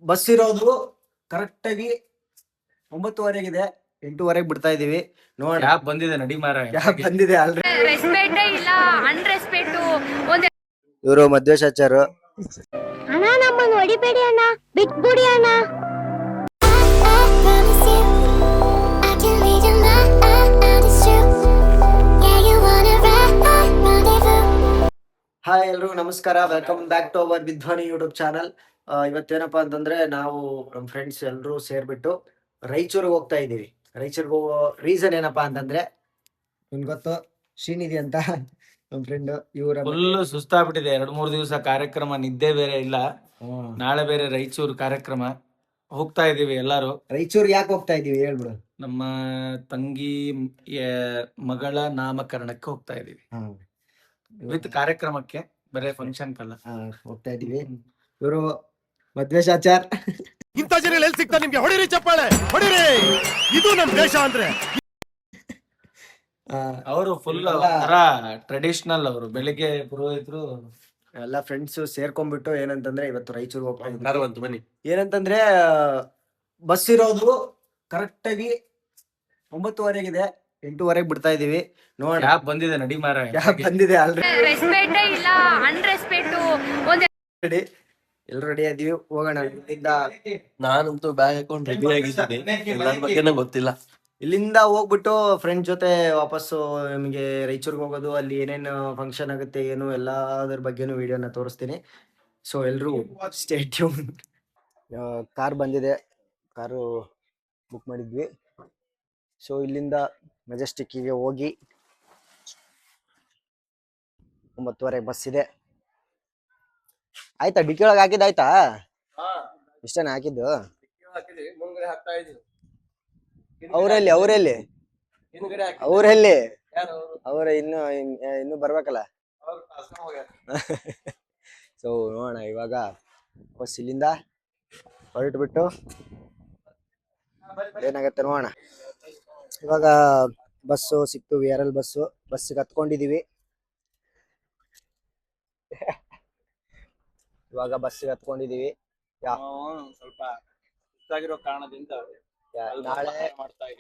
Bus ಇರೋದು correct ಆಗಿ 9:30 8:30 ಬಿಡ್ತಾ ಇದೀವಿ. ನೋಡೋಣ ಕ್ಯಾಬ್ ಬಂದಿದೆ, ನಡಿ ಮಾರ. ಕ್ಯಾಬ್ ಬಂದಿದೆ ಆಲ್ರೆಡಿ. ರೆಸ್ಪೆಕ್ಟ್ ಇಲ್ಲ, ಅನ್ರೆಸ್ಪೆಕ್ಟ್. ಇವರು ಮಧ್ವೇಶಾಚಾರ್ಯ. ಅಣ್ಣ ನಮ್ಮನ್ನ ಹೊಡಿಬೇಡಿ ಅಣ್ಣ, ಬಿಟ್ಬಿಡಿ ಅಣ್ಣ. ಹಾಯ್ ಎಲ್ರಿಗೂ ನಮಸ್ಕಾರ, welcome back to our Vidhwani YouTube channel. ಇವತ್ತೇನಪ್ಪಾ ಅಂತಂದ್ರೆ ನಾವು ನಮ್ಮ ಫ್ರೆಂಡ್ಸ್ ಎಲ್ಲರೂ ಸೇರ್ಬಿಟ್ಟು ರಾಯಚೂರಿಗೆ ಹೋಗ್ತಾ ಇದ್ದೀವಿ. ರಾಯಚೂರಿಗೆ ಹೋಗೋ ರೀಸನ್ ಏನಪ್ಪಾ ಅಂತಂದ್ರೆ ನಿಮ್ಗೆ ಗೊತ್ತು, ಶ್ರೀನಿಧಿ ಅಂತ ನಮ್ಮ ಫ್ರೆಂಡ್. ಇವರ ಫುಲ್ ಸುಸ್ತಾಗ್ಬಿಟ್ಟಿದೆ, 2-3 ದಿವಸ ಕಾರ್ಯಕ್ರಮ, ನಿದ್ದೆ ಬೇರೆ ಇಲ್ಲ. ನಾಳೆ ಬೇರೆ ರಾಯಚೂರು ಕಾರ್ಯಕ್ರಮ, ಹೋಗ್ತಾ ಇದೀವಿ ಎಲ್ಲಾರು. ರಾಯಚೂರ್ ಯಾಕೆ ಹೋಗ್ತಾ ಇದೀವಿ ಹೇಳ್ಬಿಡು. ನಮ್ಮ ತಂಗಿ ಮಗಳ ನಾಮಕರಣಕ್ಕೆ ಹೋಗ್ತಾ ಇದೀವಿ, ವಿತ್ ಕಾರ್ಯಕ್ರಮಕ್ಕೆ, ಬರೇ ಫಂಕ್ಷನ್ ಕಲ್ಲ ಹೋಗ್ತಾ ಇದೀವಿ. ಇವರು ಮಧ್ವೇಶಾಚಾರ್. ಇಂಥ ಜನ ಎಲ್ಲಿ ಸಿಗ್ತಾರೆ ನಿಮ್ಗೆ? ಹೊಡಿರಿ ಚಪ್ಪಾಳೆ, ಹೊಡಿರಿ. ಇದು ನಮ್ ದೇಶ ಅಂದ್ರೆ. ಅವರು ಫುಲ್ ಟ್ರೆಡಿಷನಲ್. ಅವರು ಬೆಳಿಗ್ಗೆ ಪುರೋಹಿತರು ಎಲ್ಲ ಫ್ರೆಂಡ್ಸ್ ಸೇರ್ಕೊಂಡ್ಬಿಟ್ಟು ಏನಂತಂದ್ರೆ ಇವತ್ತು ರಾಯಚೂರಿಗೆ ಹೋಗ್ತಾ ಇದ್ದೀವಿ. ಬನ್ನಿ. ಏನಂತಂದ್ರೆ ಬಸ್ ಇರೋದು ಕರೆಕ್ಟ್ ಆಗಿ 9:30 8:30 ಬಿಡ್ತಾ ಇದೀವಿ. ನೋಡೋಣ ಕ್ಯಾಬ್ ಬಂದಿದೆ, ನಡಿ ಮಾರ. ಕ್ಯಾಬ್ ಬಂದಿದೆ ಆಲ್ರೆಡಿ. ರೆಸ್ಪೆಕ್ಟ್ ಇಲ್ಲ, ಅನ್ರೆಸ್ಪೆಕ್ಟ್. ರೆಡಿ, ಎಲ್ರು ರೆಡಿ ಇದೀವಿ, ಹೋಗೋಣ. ನಾನಂತೂ ಬ್ಯಾಗ್ ಹಾಕೊಂಡು ರೆಡಿ ಆಗಿದ್ದೀನಿ, ಎಲ್ಲರ ಬಗ್ಗೆನೂ ಗೊತ್ತಿಲ್ಲ. ಇಲ್ಲಿಂದ ಹೋಗ್ಬಿಟ್ಟು ಫ್ರೆಂಡ್ ಜೊತೆ ವಾಪಸ್ಸು ನಿಮಗೆ ರಾಯಚೂರ್ಗೆ ಹೋಗೋದು, ಅಲ್ಲಿ ಏನೇನು ಫಂಕ್ಷನ್ ಆಗುತ್ತೆ ಏನು ಎಲ್ಲದ್ರ ಬಗ್ಗೆನೂ ವಿಡಿಯೋನ ತೋರಿಸ್ತೀನಿ. ಸೊ ಎಲ್ರು ಸ್ಟೇ ಟ್ಯೂನ್. ಕಾರ್ ಬಂದಿದೆ, ಕಾರು ಬುಕ್ ಮಾಡಿದ್ವಿ. ಸೊ ಇಲ್ಲಿಂದ ಮೆಜೆಸ್ಟಿಕ್ಕಿಗೆ ಹೋಗಿ 9:30 ಬಸ್ ಇದೆ. ಆಯ್ತಾ ಡಿಕ್ಕಿ ಒಳಗೆ ಹಾಕಿದ್ದು? ಆಯ್ತಾ ಇಷ್ಟನೇ ಹಾಕಿದ್ದು? ಅವರಲ್ಲಿ ಅವ್ರ ಇನ್ನು ಬರ್ಬೇಕಲ್ಲ. ಸೊ ನೋಡೋಣ, ಇವಾಗ ಬಸ್ ಇಲ್ಲಿಂದ ಹೊರಟುಬಿಟ್ಟು ಏನಾಗತ್ತೆ ನೋಡೋಣ. ಇವಾಗ ಬಸ್ಸು ಸಿಕ್ತು, VRL ಬಸ್ಸಿಗೆ ಹತ್ಕೊಂಡಿದೀವಿ. ಸ್ವಲ್ಪ ಸುಸ್ತಾಗಿರೋ ಕಾರಣದಿಂದ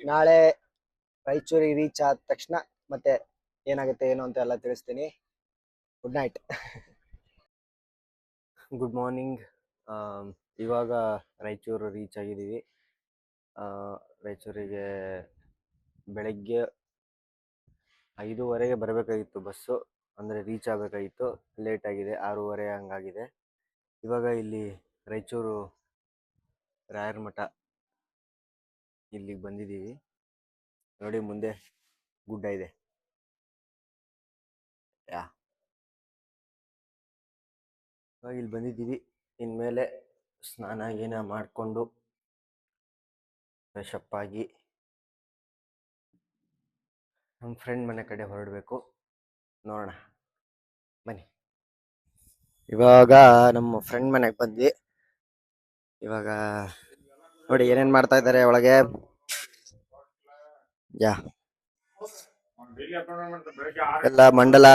ನಾಳೆ ರಾಯಚೂರಿಗೆ ರೀಚ್ ಆದ ತಕ್ಷಣ ಮತ್ತೆ ಏನಾಗುತ್ತೆ ಏನು ಅಂತ ಎಲ್ಲ ತಿಳಿಸ್ತೀನಿ. Good night. Good morning. ಇವಾಗ ರಾಯಚೂರು ರೀಚ್ ಆಗಿದ್ದೀವಿ. ರಾಯಚೂರಿಗೆ ಬೆಳಗ್ಗೆ 5:30 ಬರಬೇಕಾಗಿತ್ತು ಬಸ್ಸು, ಅಂದರೆ ರೀಚ್ ಆಗಬೇಕಾಗಿತ್ತು. ಲೇಟ್ ಆಗಿದೆ, 6:30 ಹಂಗಾಗಿದೆ. ಇವಾಗ ಇಲ್ಲಿ ರಾಯಚೂರು ರಾಯರ ಮಠ ಇಲ್ಲಿಗೆ ಬಂದಿದ್ದೀವಿ. ನೋಡಿ ಮುಂದೆ ಗುಡ್ಡ ಇದೆ. ಇವಾಗ ಇಲ್ಲಿ ಬಂದಿದ್ದೀವಿ. ಇನ್ಮೇಲೆ ಸ್ನಾನ ಗೀನ ಮಾಡಿಕೊಂಡು ಫ್ರೆಶ್ ಅಪ್ ಆಗಿ ನಮ್ಮ ಫ್ರೆಂಡ್ ಮನೆ ಕಡೆ ಹೊರಡಬೇಕು. ನೋಡೋಣ ಬನ್ನಿ. ಇವಾಗ ನಮ್ಮ ಫ್ರೆಂಡ್ ಮನೆಗೆ ಬಂದ್ವಿ. ಇವಾಗ ನೋಡಿ ಏನೇನ್ ಮಾಡ್ತಾ ಇದ್ದಾರೆ ಒಳಗೆ. ಎಲ್ಲ ಮಂಡಲ,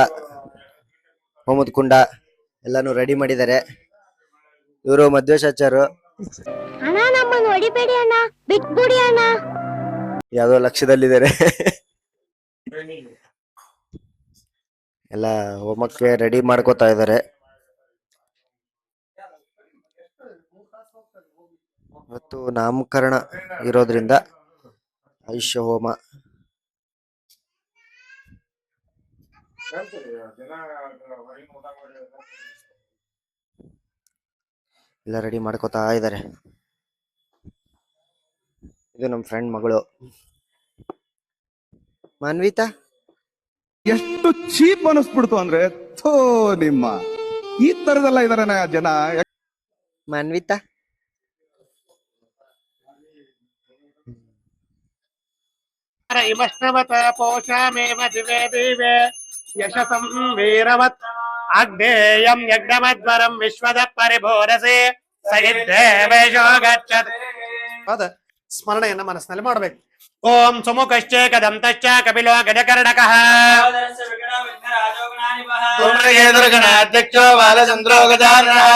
ಹೋಮದ ಕುಂಡ ಎಲ್ಲಾನು ರೆಡಿ ಮಾಡಿದ್ದಾರೆ. ಇವರು ಮಧ್ವೇಶಾಚಾರ್ಯ. ಅಣ್ಣ ನಮ್ಮನ್ನ ಹೊಡಿಬೇಡಿ ಅಣ್ಣ, ಬಿಟ್ಬಿಡಿ ಅಣ್ಣ. ಯಾವ್ದೋ ಲಕ್ಷ್ಯದಲ್ಲಿದ್ದಾರೆ. ಎಲ್ಲ ಹೋಮಕ್ಕೆ ರೆಡಿ ಮಾಡ್ಕೋತಾ ಇದ್ದಾರೆ. ಇವತ್ತು ನಾಮಕರಣ ಇರೋದ್ರಿಂದ ಆಯುಷ್ಯ ಹೋಮ ಎಲ್ಲ ರೆಡಿ ಮಾಡ್ಕೋತಾ ಇದ್ದಾರೆ. ಇದು ನಮ್ಮ ಫ್ರೆಂಡ್ ಮಗಳು ಮಾನ್ವಿತಾ. ಎಷ್ಟು ಚೀಪ್ ಅನಿಸ್ಬಿಡ್ತು ಅಂದ್ರೆ, ಥೋ ನಿಮ್ಮ ಈ ತರದೆಲ್ಲ ಇದಾರೆ ಜನ. ಮಾನ್ವಿತಾ ಇಮಶ್ರವತ ಪೋಷಾಮೇವ ದಿವೇ ದಿವೇ ಯಶಸಂ ವೀರವತ್ ಅಗ್ನೇಯಂ ಯಜ್ಞಮದ್ವರಂ ವಿಶ್ವದ ಪರಿಭೋರಸೆ ಸಹಿದ್ದೇವೇಶೋ ಗಚ್ಚತ್. ಅದ ಸ್ಮರಣೆಯನ್ನ ಮನಸ್ಸಿನಲ್ಲಿ ಮಾಡಬೇಕು. ಓಂ ಸುಮುಖಶ್ಚ ಕದಂತಶ್ಚ ಕಪಿಲೋ ಗಜಕರ್ಣಕಃ ಧೂಮ್ರಕೇತುರ್ಗಣಾಧ್ಯಕ್ಷೋ ಬಾಲಚಂದ್ರೋ ಗಜಾನನಃ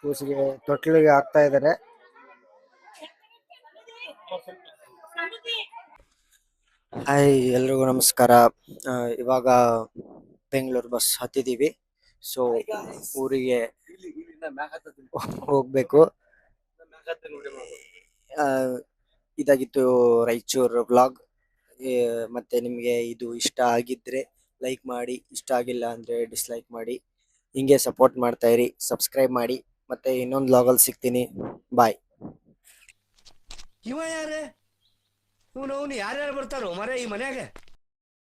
ಕೂಸಿಗೆ ತೊಟ್ಲಿಗೆ ಹಾಕ್ತಾ ಇದ್ದಾರೆ. ಹಾಯ್, ಎಲ್ರಿಗೂ ನಮಸ್ಕಾರ. ಇವಾಗ ಬೆಂಗಳೂರು ಬಸ್ ಹತ್ತಿದೀವಿ. ಸೊ ಊರಿಗೆ ಹೋಗ್ಬೇಕು. ಇದಾಗಿತ್ತು ರಾಯಚೂರು ವ್ಲಾಗ್. ಮತ್ತೆ ನಿಮಗೆ ಇದು ಇಷ್ಟ ಆಗಿದ್ರೆ ಲೈಕ್ ಮಾಡಿ, ಇಷ್ಟ ಆಗಿಲ್ಲ ಅಂದ್ರೆ ಡಿಸ್ಲೈಕ್ ಮಾಡಿ. ಹಿಂಗೆ ಸಪೋರ್ಟ್ ಮಾಡ್ತಾ ಇರಿ, ಸಬ್ಸ್ಕ್ರೈಬ್ ಮಾಡಿ. ಮತ್ತೆ ಇನ್ನೊಂದು ವ್ಲಾಗಲ್ಲಿ ಸಿಗ್ತೀನಿ. ಬಾಯ್. ಇವ ಯಾರೇ? ಇವನು ಯಾರ್ಯಾರು ಬರ್ತಾರೋ ಮರ ಈ ಮನ್ಯಾಗ?